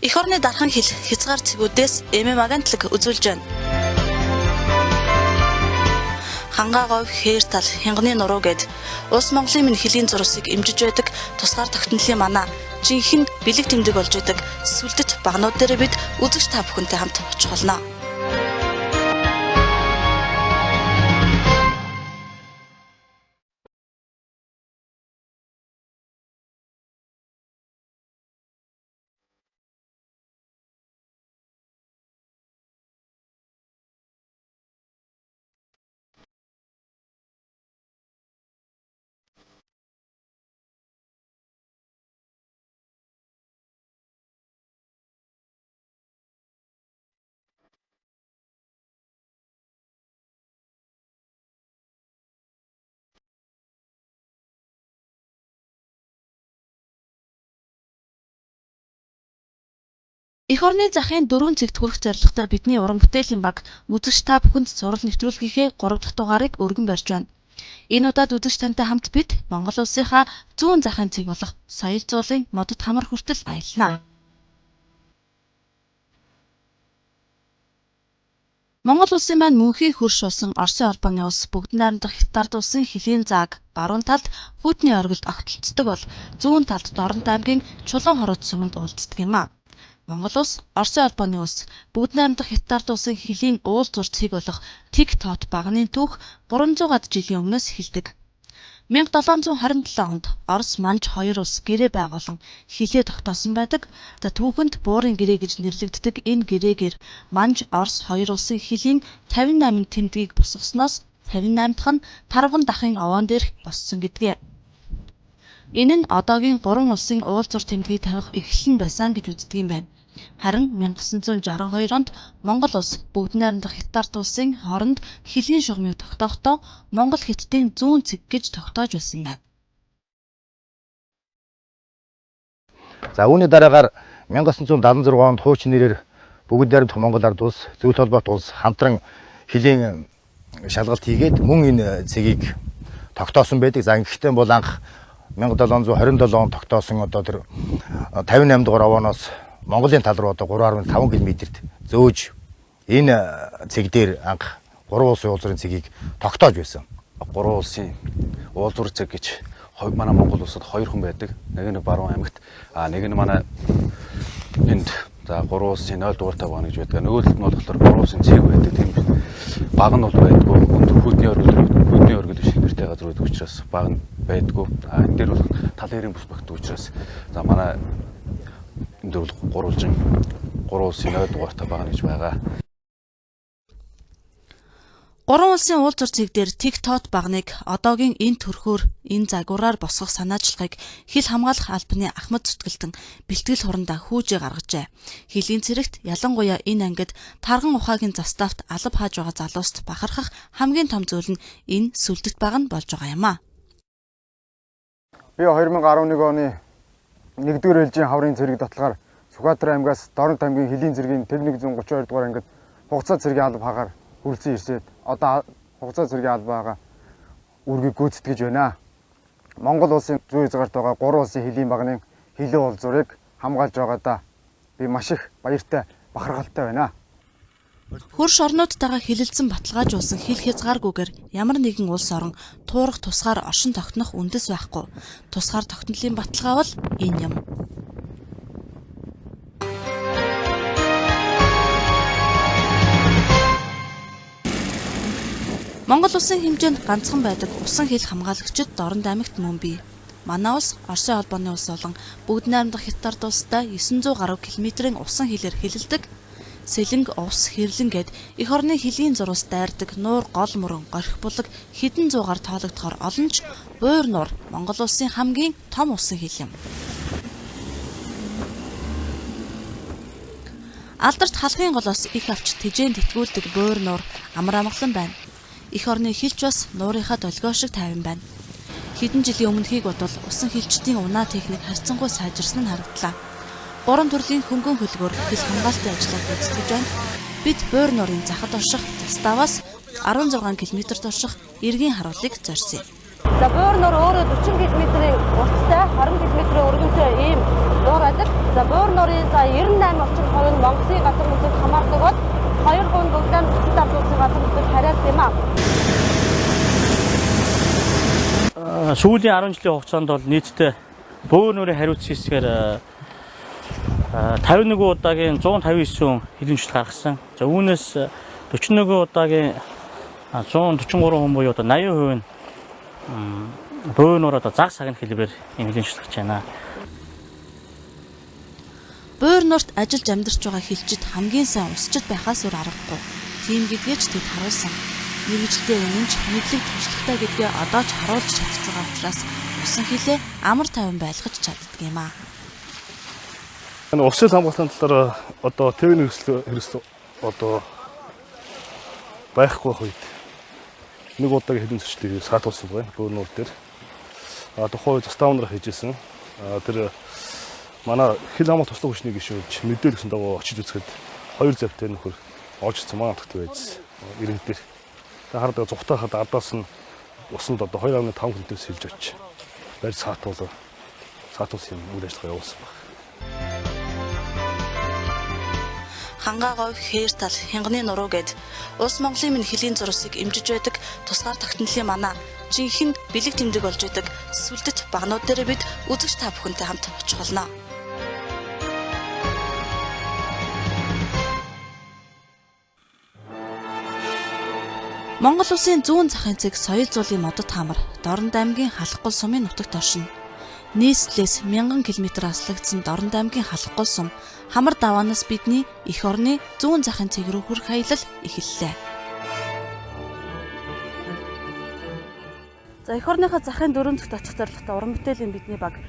Эх орны дархан хил хязгаар цэгүүдээс MM агентлаг үзүүлж байна. Хангаа говь, хээр тал, хянганы нуруу гэд улс Монголын минь хөлийн зурсыг эмжиж байдаг тусгаар тогтнолын манаа жинхэнэ бэлэг тэмдэг болж байдаг сүлдэт багнууд дээр бид үзэгч та бүхэнтэй хамт очих болно. Эх орны захын 4 цэгт хүрэх зорилготой бидний уран бүтээлийн баг үзэгч та бүхэнд зураг нэвтрүүлгийнхээ 3 дахь дугаарыг өргөн барьж байна. Энэ удаад үзэгч тантай хамт бид Монгол улсынхаа зүүн захын цэг болох соёл зуулын модод хамар хүртэл аяллаа. Монгол улсын маань мөнхийн хөрш болсон Оросын холбооны улс бүгд найрамдах Хятад улсын хөлийн зааг баруун талд Путиний оргилд огтлцдог бол зүүн талд Дорнот аймгийн Чулуун хороод сүмэнд уулздаг юм а. Монгол улс, Оросын холбооны улс, бүгд найрамдах Хятад улсын хөлийн уул зур цэг болох TikTok багны түүх 300-аад жилийн өмнөөс эхэлдэг. 1727 онд Орос Манж хоёр улс гэрээ байгуулан хилээ тогтоосон байдаг. Түүхэнд буурын гэрээ гэж нэрлэгддэг энэ гэрээгээр Манж Орос хоёр улсын хөлийн 58 тэмдгийг босгосноос 58 дахь нь Тарван дахын овоон дээрх боссон гэдгээ. Энэ нь одоогийн 3 улсын уул зур тэмдгийг тавих эхлэл нь байсан гэж үздэг юм байна. Харин 1962 онд Монгол улс бүгд найрамдах Хятад улсын хооронд хөлийн шугамыг тогтоохдоо Монгол Хятадын зүүн цэг гэж тогтоож байсан байна. За үүний дараагаар 1976 онд хуучин нэрээр бүгд найрамдах Монгол ард улс, зөвлөлт холбоот улс хамтран хөлийн шалгалт хийгээд мөн энэ цэгийг тогтоосон байдаг. За гэхдээ бол анх 1727 онд тогтоосон одоо тэр 58 дугаар овооноос Монголын тал руу одоо 3.5 км-д зөөж энэ цэг дээр анх 3 улсын уулзрын цэгийг тогтоож байсан. 3 улсын уулзур цэг гэж манай Монгол улсад 2 хүн байдаг. Нэг нь Баруун аймагт, нэг нь манай энд за 3 улсын 0 дугаартай байна гэж байдаг. Нөгөө талд нь болохоор 3 улсын цэг байдаг. Тийм баг нь бол байдгүй. Өндөр хөдний оргил биш нэртэй газар байдаг учраас баг нь байдгүй. Энэ дээр бол талын эрийн бус багтдаг учраас за манай энэ дөр бол 3 улсын 0 дугаартай байгаа гэж байгаа. 3 улсын уул зур цэг дээр TikTok багныг одоогийн энэ төрхөөр энэ загвараар босгох санаачлагыг хил хамгаалах албаны Ахмад зүтгэлтэн бэлтгэл хурандаа хүүжээ гаргажээ. Хилийн цэрэгт ялангуяа энэ ангид тарган ухаагийн заставт алба хааж байгаа залууст бахархах хамгийн том зүйл нь энэ сүлдэт баг нь болж байгаа юм а. Би 2011 оны 1-р ээлжийн хаврын цэрэг баталгаар Сүхбаатар аймгаас Дорнот аймгийн хөлийн цэргийн техник 132 дугаар ангид хугацаа цэргийн алба хаагаар хүрэлцэн ирсээд одоо хугацаа цэргийн албаагаа үргийг гүйцэтгэж байна. Монгол улсын зүүн хязгаарт байгаа 3 улсын хөлийн багны хөлийн уулзуурыг хамгаалж байгаадаа би маш их баяртай бахархалтай байна. Хөрш орнуудтайгаа хилэлцэн баталгаажуулсан хил хязгааргүйгээр ямар нэгэн улс орон туурах тусгаар оршин тогтнох үндэс байхгүй. Тусгаар тогтнолын баталгаа бол энэ юм. Монгол улсын хэмжээнд ганцхан байдаг усан хил хамгаалагчид Дорнот аймагт мөн бий. Манай улс Оросын холбооны улс болон бүгд найрамдах Хятад улстай 900 гаруй километрийн усан хилээр хилэлдэг. Сэлэнг, увс, хэрлэн гэд эх орны хөлийн зурус дайрдаг нуур гол мөрөн горих булаг хэдэн зуугаар тоологдохоор олон ч буур нуур Монгол улсын хамгийн том усан хил юм. Алдарт халахын голоос их авч тэжээнд итгүүлдэг буур нуур амар амгалан байна. Эх орны хилч бас нуурынхаа долгио шиг тайван байна. Хэдэн жилийн өмнөхийг бодвол усан хилчдийн унаа техник харьцангуй сайжирсан нь харагдлаа. 3 төрлийн хөнгөн хөлгөөр хил хамгаалтын ажлыг гүйцэтгэж байна. Бид буур нуурын захад орших заставаас 16 км турших эргийн харуулыг зорьсон. За буур нуур өөрөө 40 км-ийн урттай 20 км өргөнтэй ийм нуур адар. За буур нуурын за 98 орчим хувь нь Монголын газар нутгийг хамаардаг бол 2% бүгдээр Хятад ард улсын газар нутгийг хариалт юм аа. Сүүлийн 10 жилийн хугацаанд бол нийтдээ буур нуурын хариуцсан хэсгээр 51 удаагийн 159 хэдийн жил гаргасан. За үүнээс 41 удаагийн 143 хүн буюу одоо 80% нь буур нуур одоо зах сагны хэлбэрээр хэдийн жил гарч байна. Буур нуурт ажиллаж амьдарч байгаа хилчид хамгийн сайн усчид байхаас өөр аргагүй. Тийм гэдгээ ч тэд харуулсан. Мэргэжилтэй үнэнч мэдлэг туршлагатай гэдгээ одоо ч харуулж чадж байгаа учраас усан хилээ амар тайван байлгаж чаддаг юм аа. Усын хамгаалалтын талаар одоо техник хэрэгсэл одоо байхгүй үед нэг удаагийн хэдэн зөрчлийг саатуулсан байна буур нуур дээр. Тухайн заставнаар хийжсэн. Тэр манай хил хамгаалалт туслах хүчний гишүүнч мэдээлсэн дагуу очиж үзэхэд 2 завтай нөхөр оожсон маань утгатай байсан. Ирэн дээр. Та хардаг зүгтахад ардаас нь усанд одоо 2.5 хүнээс сэлж очиж барь саатуулсан үйл ажиллагаа явуулсан баг. Хангаа говь, хээр тал, хянганы нуруу гэд улс Монголын минь хөлийн зурсыг эмжиж байдаг тусгаар тогтнолын манаа жинхэнэ бэлэг тэмдэг болж байдаг сүлдэт багнууд дээр бид үзэгч та бүхэнтэй хамт очих болно. Монгол улсын зүүн захын цэг соёл зуулын модод хамар Дорнод аймгийн Халахгүй сумын нутагт оршино. Нийслэлээс 1000 км аслагдсан Дорнод аймгийн Халахгүй сум хамар даваанаас бидний эх орны зүүн захын цэг рүү хүрэх аялал эхэллээ. За эх орныхаа захын дөрөв зүгт очих зорилготой уран бүтээлийн бидний баг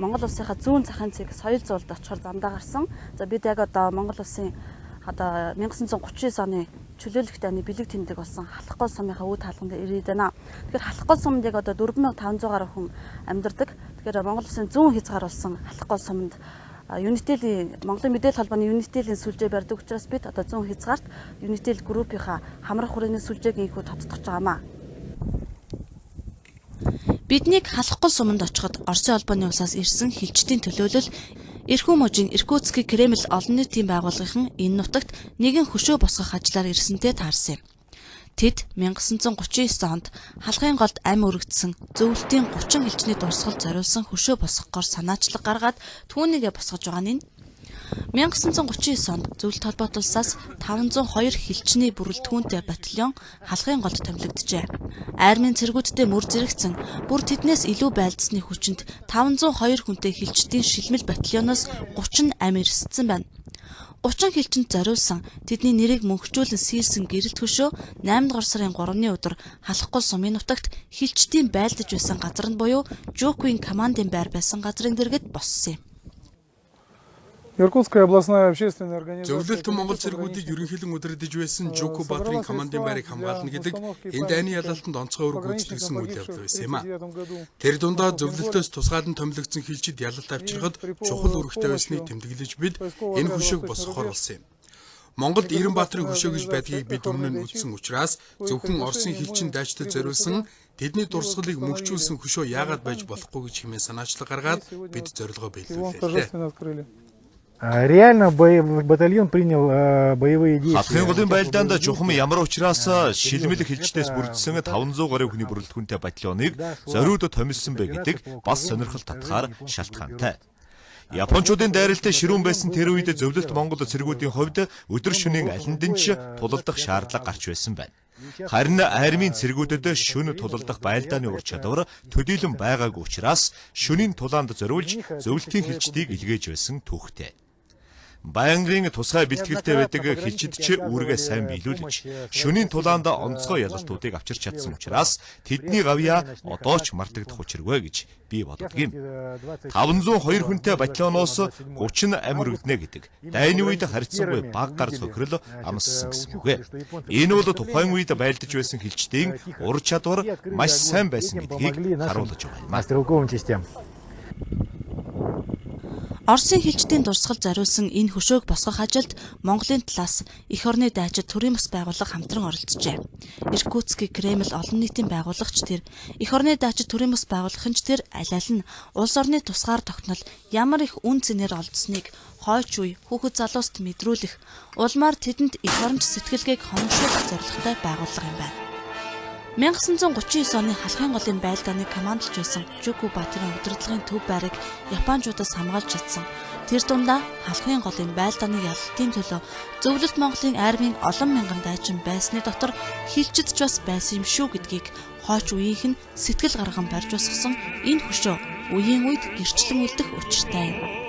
Монгол улсынхаа зүүн захын цэг соёл зуулд очихоор замдаа гарсан. За бид яг одоо Монгол улсын одоо 1939 оны чөлөөлөлт таны бэлэг тэмдэг болсон Халахгүй сумынхаа үд хаалганд ирээд байна. Тэгэхээр Халахгүй сумд яг одоо 4500 гаруй хүн амьдардаг. Тэгэхээр Монгол улсын зүүн хязгаар болсон Халахгүй сумд Unitel Монголын мэдээлэл холбооны Unitel-ийн сүлжээ барьдаг учраас бид одоо зүүн хязгаарт Unitel группийнхаа хамрах хүрээний сүлжээг инхүү тодтогч байгаамаа. Биднийг Халахгүй суманд очиход Оросын холбооны усаас ирсэн хилчдийн төлөөлөл Эрхүү мужийн Иркутский Кремль олон нийтийн байгууллагын энэ нутагт нэгэн хөшөө босгох ажлаар ирсэнтэй таарсан юм. Тэд 1939 онд халахын голд ам өргөдсөн зөвлөлтийн 30 хилчний дурсгал зориулсан хөшөө босгохоор санаачлаг гаргаад түүнийгээ босгож байгаа нь 1939 онд зөвлөлт холбоот улсаас 502 хилчний бүрэлдэхүүнтэй батальон халахын голд томилогджээ. Армийн цэргүүдтэй мөр зэрэгцэн бүр тэднээс илүү байлдсны хүчинд 502 хүнтэй хилчдийн шилмэл батальоноос 30 ам ирссэн байна. 30 хилчинд зориулсан тэдний нэрийг мөнхжүүлэн сийлсэн гэрэлт хөшөө 8 дугаар сарын 3-ны өдөр Халахгүй сумын нутагт хилчдийн байлдаж байсан газар нь буюу Жукуийн командын байр байсан газрын дэргэд боссон юм. Иркутская областная общественная организация. Зөвлөлт Монгол цэргүүдийг ерөнхийлөн удирдах байсан Жуку Баатрин командын байрыг хамгаална гэдэг энэ дайны ялалтанд онцгой үүрэг гүйцэтгэсэн үйл явдал байсан юм а. Тэр дундаа зөвлөлтөөс тусгаалan томилогдсон хилчид ялалт авчирхад чухал үүрэгтэй байсныг тэмдэглэж бид энэ хөшөөг босгохоор болсон юм. Монголд Ирэн Баатрин хөшөө гэж байдгийг бид өмнө нь үзсэн учраас зөвхөн Оросын хилчин дайчдад зориулсан тэдний дурсгалыг мөнхжүүлсэн хөшөө яагаад байж болохгүй гэж хэмээн санаачлаг гаргаад бид зорилгоо биелүүллээ. Реально батальон принял боевые действия. Халахын голын байлдаанд чухам ямар учраас шилмэл хилчдээс бүрдсэн 500 гаруй хүний бүрэлдэхүүнтэй батальоныг зориуд томилсон бэ гэдэг бас сонирхол татахаар шалтгаантай. Япончуудын дайралтай ширүүн байсан тэр үед зөвлөлт Монгол цэргүүдийн хувьд өдөр шөнийн алиндэн ч тулалдах шаардлага гарч байсан байна. Харин армийн цэргүүдэд шөнө тулалдах байлдааны ур чадвар төдийлөн байгаагүй учраас шөнийн тулаанд зориулж зөвлөлтийн хилчдийг илгээж байсан түүхтэй. Баянгын тусгай бэлтгэлтэй байдаг хилчид ч үүргээ сайн биелүүлж шөнийн тулаанд онцгой ялалтуудыг авчирч чадсан учраас тэдний гавьяа одоо ч мартагдах учиргүй гэж би боддог юм. 502 хүнтэй батальоноос 30 ам өргөднө гэдэг дайны үед харьцангуй бага гар цохирол амссан гэсэн үг ээ. Энэ бол тухайн үед байлдаж байсан хилчдийн ур чадвар маш сайн байсан гэдгийг харуулж байгаа юм. Оросын хилчдийн дурсгал зориулсан энэ хөшөөг босгох ажилд Монголын талаас эх орны дайчид төрийн бас байгууллага хамтран оролцжээ. Иркутский Кремль олон нийтийн байгууллагч тэр, эх орны дайчид төрийн бас байгууллагч тэр аль аль нь улс орны тусгаар тогтнол ямар их үн цэнээр олдсныг хойч үе хүүхэд залууст мэдрүүлэх, улмаар тэдэнд эх оронч сэтгэлгээг хоногшуулах зорилготой байгууллага юм байна. 1939 оны халахын голын байлдааны командолж байсан Жуку Баатрин удирдлагын төв байрыг Япончуудаас хамгаалж чадсан. Тэр дундаа халахын голын байлдааны ялалтын төлөө зөвлөлт Монголын армийн олон мянган дайчин байсны дотор хилчидч бас байсан юм шүү гэдгийг хойч үеийнх нь сэтгэл гарган барьж босгосон энэ хөшөө үеийн үед гэрчлэн үлдэх учиртай юм.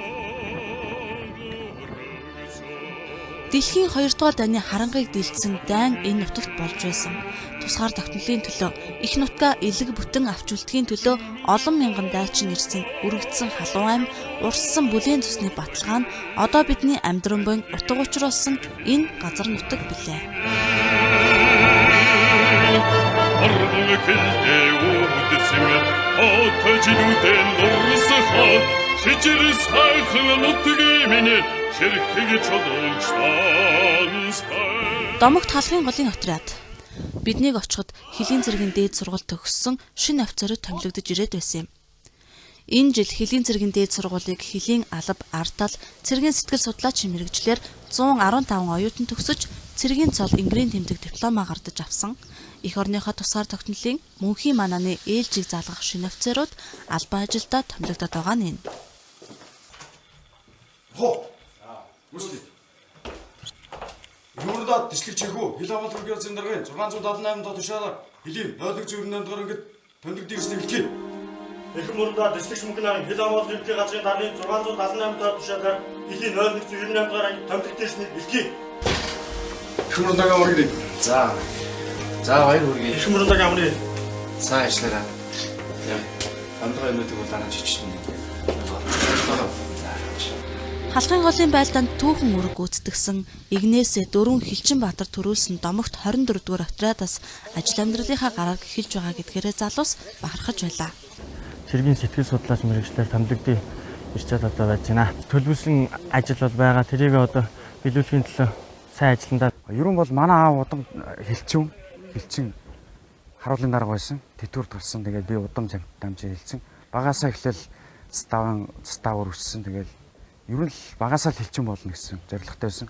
Дэлхийн 2 дугаар дайны харангыг дэлдсэн дайн энэ нутагт болж байсан. Тусгаар тогтнолын төлөө их нутгаа элэг бүтэн авч үлдэхийн төлөө олон мянган дайчин ирсэн үргэлжсэн халуун ам, урссан бүлээн цусны баталгаа нь одоо бидний амьдран буйн утга учир болсон энэ газар нутаг билээ. Домогт халахын голын отряд биднийг очиход Хилийн цэргийн дээд сургууль төгссөн шинэ офицерууд томилогдож ирээд байсан юм. Энэ жил Хилийн цэргийн дээд сургуулийг Хилийн алба ардтал цэргийн сэтгэл судлаач мэрэгчлэр 115 оюутан төгсөж цэргийн цол ингрийн тэмдэг дипломоо гардаж авсан. Эх орныхоо тусгаар тогтнолын мөнхийн манааны ээлжийг заалгах шинэ офицерууд албан ажилдаа томилогдоод байгаа нь энэ. Мөслий. Юурдаа төслөгчээгүү хил аваад үргээр зэндаргын 678 дот тушаалаар Хилийн 0-4 дугаар ингээд томилогдсон гэсэн хэлхий. Их мөрөндөө төслөгч мөнгөний хил аваад үргээр газрын дарны 678 дот тушаалаар Хилийн 0-98 дугаар томилогдсон гэсэн хэлхий. Их мөрөндөө амрыг. За баяр хүргэе. Их мөрөндөө амрыг. Сайн ажиллаарай. Яа. Хамтран юмнуудыг улаанаар чичсэн. Халахын голын байлдаанд түүхэн үрэг гүйцэтгсэн Игнээсээ 4 Хилчин Баатар төрүүлсэн домогт 24 дугаар отрядаас ажил амьдралынхаа гарааг эхэлж байгаа гэдгээрээ залуус бахархаж байлаа. Цэргийн сэтгэл судлаач мэрэгчлэр томилогдсон ирчээд одоо байж байна. Төлөвлөсөн ажил бол байгаа. Тэрийг одоо биелүүлэхийн төлөө сайн ажилландаа. Ерөн бол манай аав удам хилчин харуулын дарга байсан. Тэтгэврт гарсан. Тэгээд би удам дамжиж хэлсэн. Багасаа эхлээл ставар өссөн. Тэгээд ер нь л багасаа л хилчин болно гэсэн зорилготой байсан.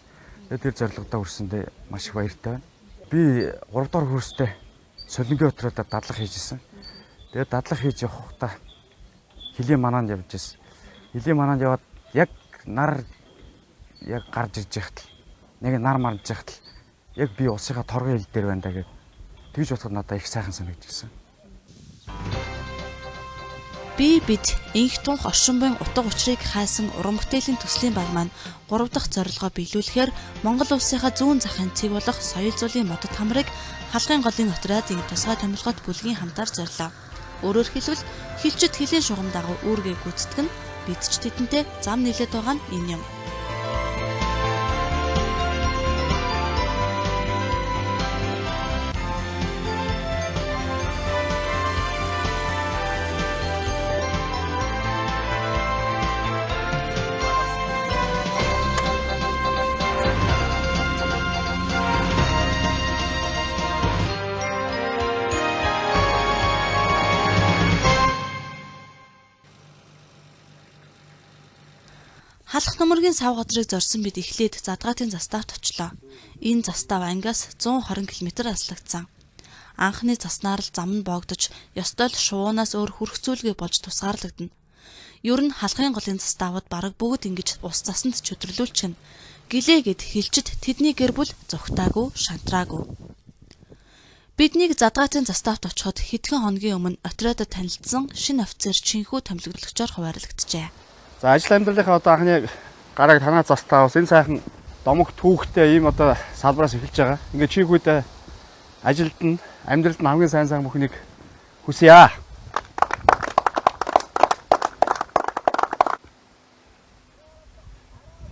Тэгээд тэр зорилгодоо хүрсэндээ маш их баяртай байна. Би 3 дахь курстэй солингийн отрядад дадлага хийжсэн. Тэгээд дадлага хийж явахдаа Хилийн манаанд явж ирсэн. Хилийн манаанд яваад яг гарч ирж яхад нэг нар марж яхад яг би усынхаа торгон хил дээр байна да гэж тэгж бодоход надад их сайхан санагдчихсан. Бид инх тунх оршин буйн утга учирыг хайсан уран бүтээлийн төслийн баг маань 3 дахь зорилгоо биелүүлэхээр Монгол улсынхаа зүүн захын цэг болох соёл зуулийн модод хамрыг халахын голын отрядын тусгай томилгот бүлгийн хамтаар зорилоо. Өөрөөр хэлбэл хилчид Хилийн шугам дагуу үүргээ гүйцэтгэн бид ч тэдэнтэй зам нийлээд байгаа нь энэ юм. Халах номергийн сав газрыг зорьсон бид эхлээд Задгаатын заставт очлоо. Энэ застав ангиас 120 км аслагдсан. Анхны заснаар л зам нь боогдож, ёстой л шуунаас өөр хүрх зүйлгүй болж тусгаарлагдана. Ер нь халахын голын заставууд бараг бүгд ингэж ус засанд чөдөрлүүлчихнэ. Гэлээгээд хилчид тэдний гэр бүл зүгтаагүй, шантраагүй. Биднийг Задгаатын заставт очиход хэдхэн хоногийн өмнө отрядад танилцсан шинэ офицер Чинхүү томилогдогчоор хуваарлагдчихэ. За ажил амьдралынхаа одоо анхны гарааг танаа застаавс энэ сайхан домогт түүхтэй ийм одоо салбараас эхэлж байгаа. Ингээд Чинхүүтэй ажилд нь амьдралд нь хамгийн сайн бүхнийг хүсье.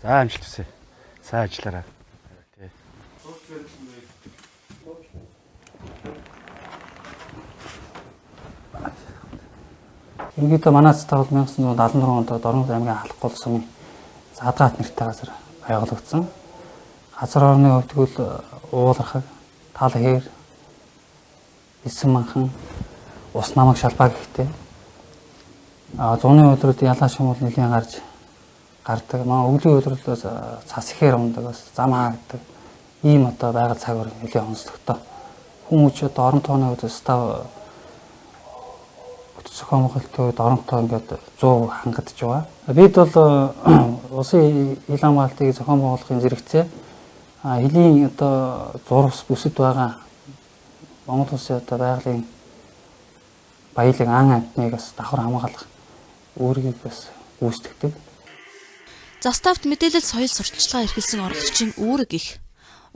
За амжилт хүсье. Сайн ажиллаарай. Ерөнхийдөө манай заставд 1974 онд Дорнод аймгийн халах болсон Задгаат нэртэй газар байгуулагдсан. Газар орны хувьд тэгвэл уулархаг, тал хээр, эсэн манхан, ус намаг шалбаа гэхтэй. Зуны өдрүүд ялаа шумуул нэлийн гардаг. Манай өвлийн өдрүүдээс цас ихээр ундаг, зам хаагддаг. Ийм одоо байгаль цагаар нэлийн онцлогтой. Хүмүүж одоо орон тооны үдээс та зохион байгуулалтын үед орон тоо ингээд 100 хангадж байгаа. Бид бол улсын хил хамгаалтыг зохион байгуулахын зэрэгцээ хилийн одоо зурвас бүсэд байгаа Монгол улсын одоо байгалийн баялаг ан амтныг бас давхар хамгаалах өөрийг бас гүйцэтгэдэг. Заставт мэдээлэл соёл сурталчилгаа эрхэлсэн орлогчийн үүрэг их.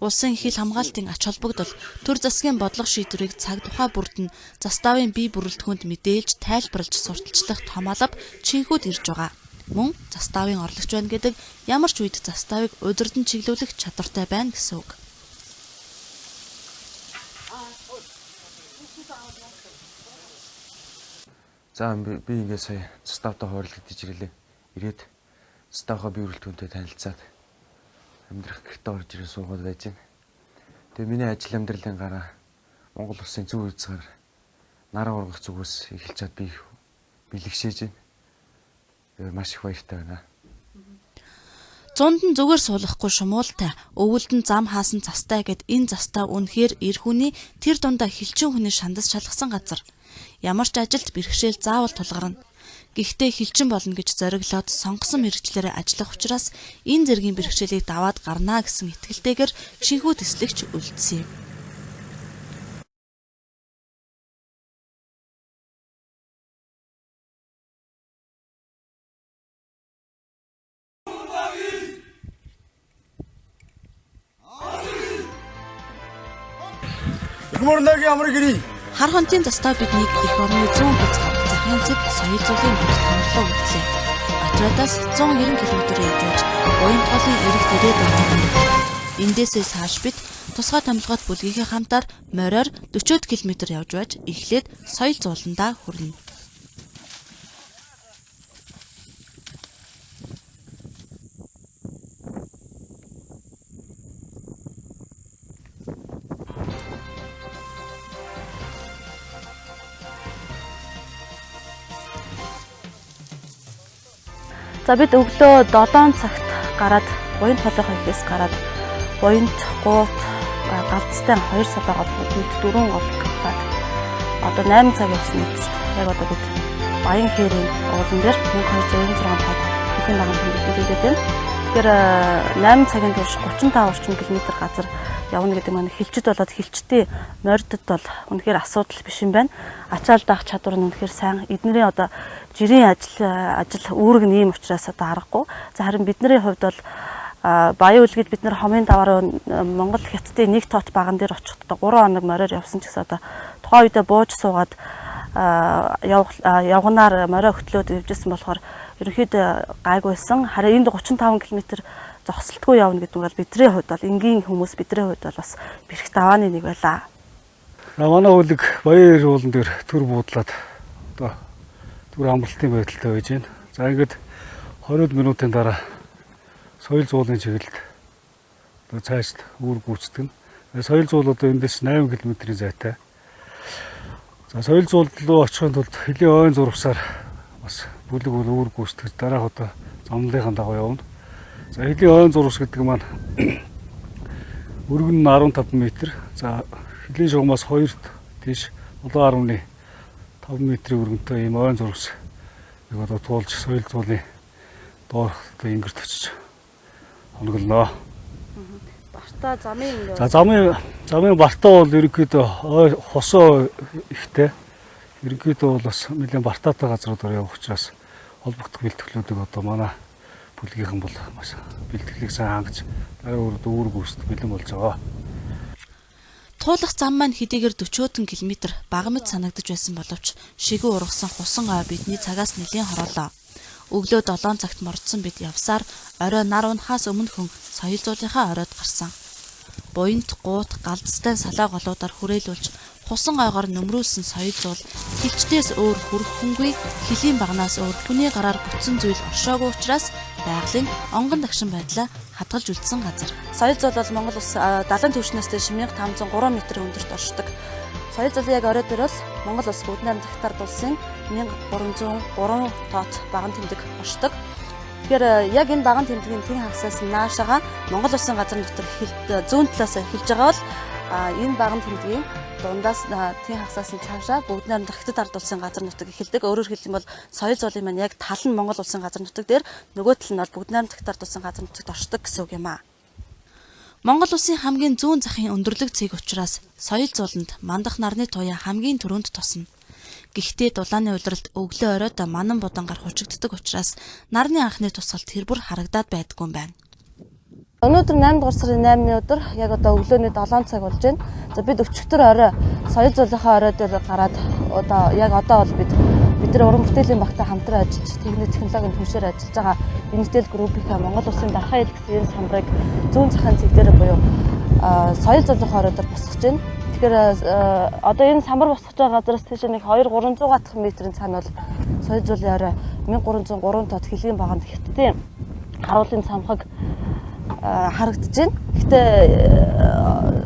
Улсын хил хамгаалтын ач холбогдол төр засгийн бодлого шийдвэрийг цаг тухай бүрд нь заставын бие бүрэлдэхүүнд мэдээлж тайлбарлаж сурталчлах том алба чинхүүд ирж байгаа. Мөн заставын орлогч байна гэдэг ямар ч үед заставыг удирдан чиглүүлэх чадвартай байна гэсэн үг. За би ингээд сая заставтай хуваарлагдаж ирлээ. Ирээд заставынхаа бие бүрэлдэхүүнтэй танилцаад амьдрах гэртээ орж ирээ суугаад байж байна. Тэгээ миний ажил амьдралын гараа Монгол улсын зөв үзгээр нараа ургах зүгээс эхэлж чад би бэлэгшээж байна. Тэгээ маш их баяртай байна. Зунд нь зүгээр суулгахгүй шумуултай, өвөлд нь зам хаасан застай гэд энэ застаа үнэхээр эр хүний тэр дундаа хилчин хүний шандас шалгасан газар. Ямар ч ажилд бэрхшээл заавал тулгарна. Гэхдээ хилчин болно гэж зориглоод сонгосон мэргэжлээрээ ажиллах учраас энэ зэргийн бэрхшээлийг даваад гарнаа гэсэн итгэлтэйгээр чинхүү төслөгч үлдсэн юм. Хар хонтын застав биднийг эх орны 100 хэд захын цэг соёл зүйн томлоо үлдлээ. Батрадаас 190 км явж Буян голын эрэгт ирээд байна. Эндээсээс хааш бид тусгай томилгоод бүлгийнхээ хамтаар мориор 40 км явж байж эхлээд соёл зууландаа хүрнэ. За бид өглөө 7 цагт гараад Буян голын хойдоос гараад Буянт, Гуут, Галцтай 2 сабагаа бид 4 гол гараад одоо 8 цаг явсан эцэст яг одоо бид Баян хэрийн уулан дээр 1206 цаг ихэн даган тэмдэглээд байна. Тэгэхээр 8 цагийн турш 35 орчим километр газар явна гэдэг маань хилчид болоод хилчтийн морьдод бол үнэхээр асуудал биш юм байна. Ачаал даах чадвар нь үнэхээр сайн. Эднэрийн одоо жирийн ажил үүрэг нь ийм учраас одоо харахгүй. За харин бидний хувьд бол Баян үлгэд бид нэр хомын даваар Монгол хятадын нэг тоот баган дээр очихдоо 3 хоног мориор явсан ч гэсэн одоо тухайн үедээ бууж суугаад явганаар морио хөтлөөд явжсэн болохоор ерөнхийдөө гайгүйсэн. Харин энд 35 км зогсолтгүй явна гэдэг нь бол бидний хувьд бол энгийн хүмүүс бидний хувьд бол бас бэрх давааны нэг байлаа. Манай үлэг Баян уулан дээр төр буудлаад одоо төр амралтын байдалтай байж байна. За ингээд 20 минутын дараа соёл зуулын чиглэлд одоо цаашд үүр гүйцэтгэн. Соёл зуул одоо эндээс 8 км-ийн зайтай. За соёл зуул руу очихын тулд хөлийн ойн зурвсаар бас бүлэг үүр гүйцэтгэж дараах одоо замлынхаа дагуу явна. За хөлийн ойн зурвс гэдэг маань өргөн нь 15 м. За хөлийн шугамаас 2-т тийш 7.5 м-ийн өргөнтэй ийм ойн зурвс нэг одоо туулж соёл зуулын доор ингэрт очиж хоноглоо. Бартаа замын За замын бартаа бол ерөнхийдөө хосоо ихтэй. Ерөнхийдөө бол бас нэлээд бартаатай газруудаар явах учраас холбогдох бэлтгэлүүдийг одоо манай бүлгийнхэн бол маш бэлтгэлийг сайн хангаж дараагаар үүрэг үүсгэж бэлэн болж байгаа. Туулах зам маань хэдийгээр 40 км бага мэт санагдаж байсан боловч шигүү ургасан хусан ой бидний цагаас нэлийн хороолоо. Өглөө 7 цагт мордсон бид явсаар орой нар унахаас өмнө хүн соёл зуулынхаа оройд гарсан. Буянт, Гуут, Галцтай салаа голуудаар хүрээлүүлж хусан ойгоор нөмрүүлсэн соёл зуул хилчдээс өөр хүрэх хүнгүй, хилийн багнаас өөр хүний гараар бүтсэн зүйл оршоогүй учраас байгалийн онгон дагшин байдлаа хадгалж үлдсэн газар. Соёл зуул бол Монгол улс далайн түвшнээс дэш 1503 м өндөрт оршдог. Соёл зуул яг орой дээр бол Монгол улс бүгд найрамдах хятад улсын 1303 тоот баган тэмдэг оршдог. Тэгэхээр яг энэ баган тэмдгийн тэн хагасаас наашаага Монгол улсын газар нутаг зүүн талаас эхэлж байгаа бол энэ баган тэмдгийн дундаас тэн хагасаас нь цаашаа бүгд найрамдах хятад ард улсын газар нутаг эхэлдэг. Өөрөөр хэлбэл соёл зуулын маань яг тал нь Монгол улсын газар нутаг дээр, нөгөө тал нь бол бүгд найрамдах хятад ард улсын газар нутагт оршдог гэсэн үг юм аа. Монгол улсын хамгийн зүүн захын өндөрлөг цэг учраас соёл зууланд мандах нарны туяа хамгийн түрүүнд тусна. Гэхдээ дулааны улиралд өглөө оройдоо манан будангаар хучигддаг учраас нарны анхны тусгалт тэр бүр харагдаад байдгүй юм байна. Өнөөдөр 8 дугаар сарын 8-ны өдөр яг одоо өглөөний 7 цаг болж байна. За бид өчигдөр орой соёл зуулынхаа орой дээр гараад одоо бол бид нар уран бүтээлийн багтаа хамтран ажиллаж техник технологийн түвшээр ажиллаж байгаа Unitel Group-ийн Монгол Улсын дархан ил гэсэн энэ самбарыг зүүн захын цэг дээр буюу соёл зуулынхаа орой дээр босгож байна. Тэгэхээр одоо энэ самбар босгож байгаа газараас тийш нэг 200-300 гатх метрийн цаана бол соёл зуулын орой 1303 тот хилийн баганд хятадын харуулын цамхаг харагдаж байна. Гэхдээ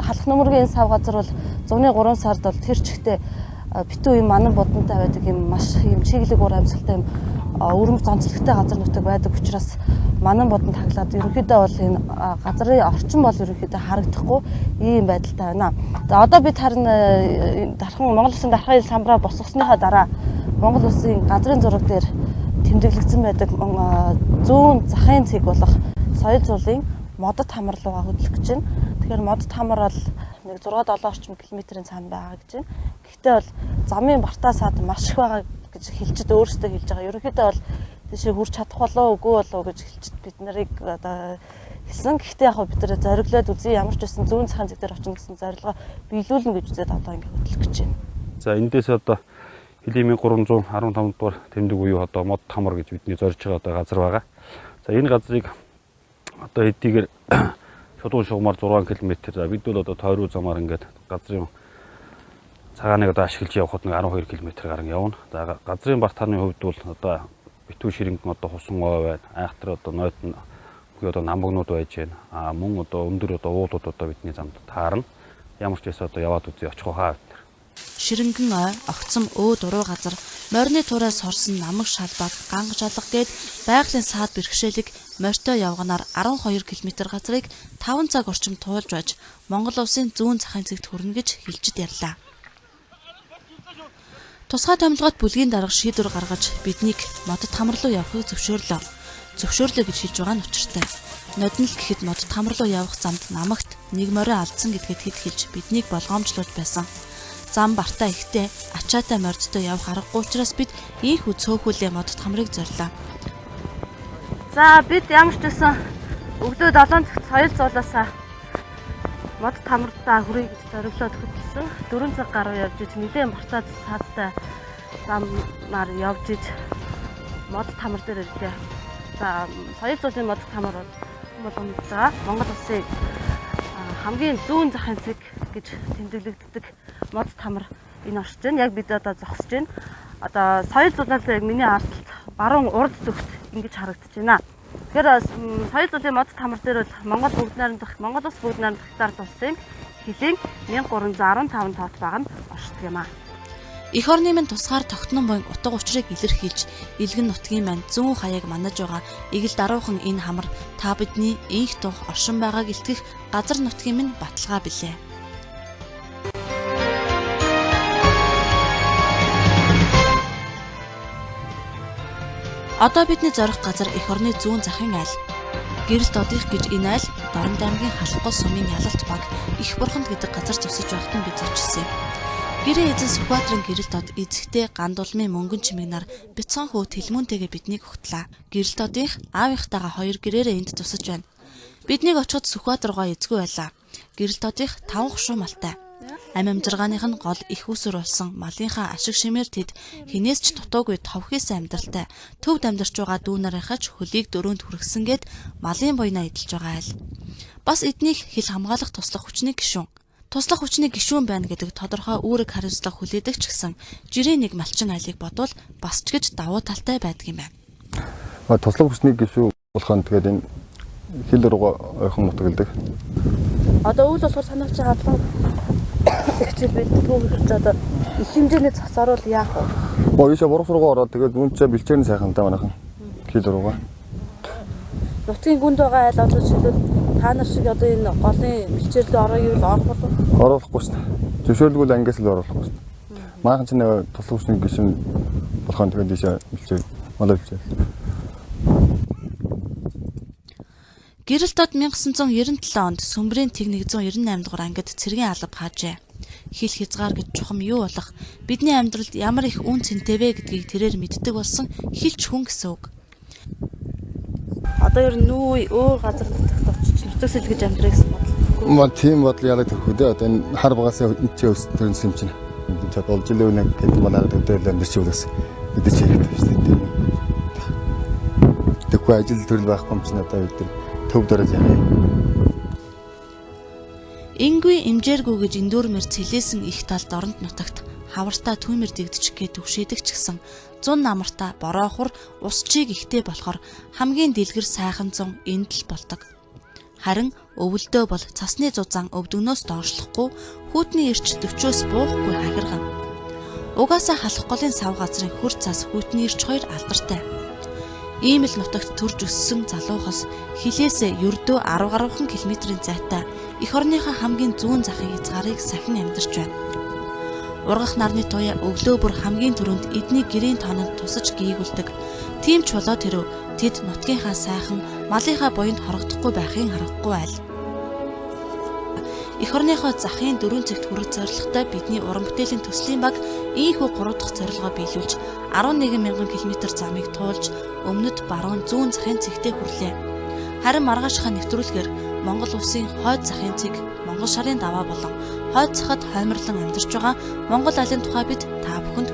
халах нөмөргийн энэ сав газар бол зуны 3 сард бол тэр чигтээ битүү юм манан бодонтой байдаг юм маш юм чиглэг уур амьсгалтай юм өрөмж зонцлогтой газар нутаг байдаг учраас манан бодон таглаад ерөнхийдөө бол энэ газрын орчин бол ерөнхийдөө харагдахгүй ийм байдалтай байна. За одоо бид харин Монгол Улсын дархан ил самбараа босгосныхаа дараа Монгол Улсын газрын зураг дээр тэмдэглэгдсэн байдаг зүүн захын цэг болох соёл зуулын модод хамар руугаа хөдлөх гэж байна. Тэгэхээр модод хамар бол нэг 6-7 орчим километрийн цаана байгаа гэж байна. Гэхдээ бол замын бартаасаад маш их байгаа гэж хэлчихэд өөрсдөө хэлж байгаа. Ерөнхийдөө бол тийшээ хүрч чадах болоо үгүй болоо гэж хэлчихэд бид нарыг одоо хэлсэн. Гэхдээ яг бид нар зориглоод үзье, ямар ч байсан зүүн захын зэг дээр очно гэсэн зорилгоо биелүүлнэ гэж үзээд одоо ингэ хөдлөх гэж байна. За эндээс одоо хилийн 1315 дугаар тэмдэг буюу одоо мод хамар гэж бидний зорж байгаа одоо газар байгаа. За энэ газрыг одоо хэдийгээр шудуун шугамар 6 км. За бид бол одоо тойруу замаар ингээд газрын цагааныг одоо ашиглаж явхад нэг 12 км гарan явна. За газрын бартааны хувьд бол одоо битүү ширэнгэн одоо хусан ой байна. Айхтар одоо нойтон одоо намбагнууд байж байна. Мөн одоо өндөр одоо уулууд одоо бидний замд таарна. Ямар ч байсан одоо яваад үзье очих хаа. Ширэнгэн ой, огцом өө дуруу газар, морины тураас хорсон намаг шалбаг, ганг жалга гээд байгалийн саад бэрхшээлэг морьтой явганаар 12 км газрыг 5 цаг орчим туулж байж Монгол Улсын зүүн захын цэгт хүрнэ гэж хэлжид ярьлаа. Тусгай томилгоод бүлгийн дарга шийдвэр гаргаж биднийг модод хамар руу явахыг зөвшөөрлөө. Зөвшөөрлөө гэж хэлж байгаа нь учиртай. Ноднол гэхэд модод хамар руу явах замд намагт нэг морин алдсан гэдгээд хэд хэлж биднийг болгоомжлуулж байсан. Зам бартаа ихтэй, ачаатай морьдтой явах аргагүй учраас бид ийхүү цөөхүүлээ модод хамрыг зорлоо. За бид ямар ч байсан өглөө 7 цагт соёл зуулаасаа модод хамртаа хүрээ гэж зориглоод хөтлсөн. 4 цаг гаруй явж иж нэлээд бартаа цаадтай замаар явж иж модод хамар дээр ирлээ. За соёл зуулын модод хамар бол байгаа Монгол Улсын хамгийн зүүн захын цэг гэж тэмдэглэгддэг модод хамар энэ оршиж байна. Яг бид одоо зогсож байна. Одоо соёл зуулаад яг миний ардлт баруун урд зүгт ингэж харагдаж байна. Тэгэхээр соёл зуулын модод хамар дээр бол Монгол Улс бүгд найрамдах дард улсын хилийн 1315 тоот байгаа нь оршдог юм аа. Эх орны минь тусгаар тогтнон буйн утга учирыг илэрхийлж, илгэн нутгийн маань зүүн хаяг манаж байгаа эгэл даруухан энэ хамар та бидний инх тух оршин байгааг илтгэх газар нутгийн минь баталгаа билээ. Одоо бидний зорих газар эх орны зүүн захын айл. Гэрэлт одих гэж энэ айл Дорнод аймгийн Халахгүй сумын ялалт баг Их бурханд гэдэг газар зогсож байхад нь бид зорчсон юм. Гэрээ эзэн Сүхбаатарын гэрэлт од эзэгтэй гандулмын мөнгөн чимэг нар бяцхан хүү тэлмүүнтэйгээ биднийг ухтлаа. Гэрэлт одынх аавынхтайгаа 2 гэрээрээ энд тусаж байна. Биднийг очиход Сүхбаатар руугаа эзгүй байлаа. Гэрэлт одынх 5 хушуу малтай. Амжиргааных нь гол их усүр болсон малынхаа ашиг шимээр тэд хинээс ч дутуугүй товхис амьдралтай төвд амьдарч байгаа дүү нарынхаа ч хөлийг дөрөнд хүргэсэнгээд малын буйнаа эдэлж байгаа айл. Бас эднийг хил хамгаалах туслах хүчний гишүүн. Туслах хүчний гишүүн байна гэдэг тодорхой үүрэг хариуцлага хүлээдэг ч гэсэн жирийн нэг малчин айлыг бодвол бас ч гэж давуу талтай байдаг юм байна. Туслах хүчний гишүүн болохон тэгээд энэ хил руугаа ойрхон нутагладаг. Одоо үйл болохоор санаач хаалган хичээл бид түүхэрч одоо их хэмжээний цас оруул яах вэ? Ийшээ буруу руугаа ороод тэгээд үнчээ бэлчээр нь сайхан та манайхан хил руугаа. Нутгийн гүнд байгаа айл одоо жишээлбэл та нар шиг одоо энэ голын бэлчээр рүү ороо юу орох болов? Оруулахгүй шүү дээ. Зөвшөөрлгүй ангиас л оруулахгүй шүү дээ. Манайхан ч нэг туслах хүчний гишүүн болохон тэгээд ийшээ бэлчээр манай бэлчээр. Гэрэлтод 1997 онд Сүмбрийн Тэг 198 дугаар ангид цэргийн алба хаажээ. Хил хязгаар гэж чухам юу болох, бидний амьдралд ямар их үн цэнтэй вэ гэдгийг тэрээр мэддэг болсон хилч хүн гэсэн үг. Одоо ер нь нүү өөр газар очиж нутаг сэлгэж амьдрах гэсэн бодол. Маа тийм бодол яагаад төрөх үү? Одоо энэ хар багасаа хөдөлж өссөн юм чинь. Тэгээд болж л үнэ гэдэг манайд өвдөөл амьдч үлээс мэдэж хэрэгтэй шүү дээ. Тэгэхгүй ажил төрөл байхгүй юм чинь одоо бид төв дөрөж яах вэ? Ингүй имжээргүй гэж эндүүрмэр цэлээсэн их талд оронд нутагт хавартаа түүмэр дэгдчих гээд төвшээдэг ч гэсэн 100 намартаа бороохор усчийг ихтэй болохоор хамгийн дэлгэр сайхан зун энд л болдог. Харин өвөлдөө бол цасны зузаан өвдөгнөөс доошлохгүй хүүтний эрч төвчөөс буухгүй хахирган. Угаасаа халах голын сав газрын хөр цас хүүтний эрч хоёр алдартай. Ийм л нутагт төрж өссөн залуухас хилээсээ ердөө 10 гаруйхан километрийн зайтай эх орныхаа хамгийн зүүн захын хязгаарыг сахин амьдарч байна. Ургах нарны туяа өглөө бүр хамгийн түрүүнд эдний гэрийн тоононд тусаж гийгүүлдэг. Тийм ч болоо тэрв тэд нутгийнхаа сайхан малынхаа буйнд хорогдохгүй байхын аргагүй айл. Эх орныхоо захын 4 цагт хүрэх зорилготой бидний уран бүтээлийн төслийн баг ийхүү 3 дахь зорилгоо биелүүлж 11,000 км замыг туулж өмнөд баруун зүүн захын цэгтээ хүрлээ. Харин маргаашхаа нэвтрүүлгээр Монгол улсын хойд захын цэг, Монгол шарын даваа болон хойд захад хоймрлон амьдарч байгаа Монгол айлын тухай бид та бүхэнд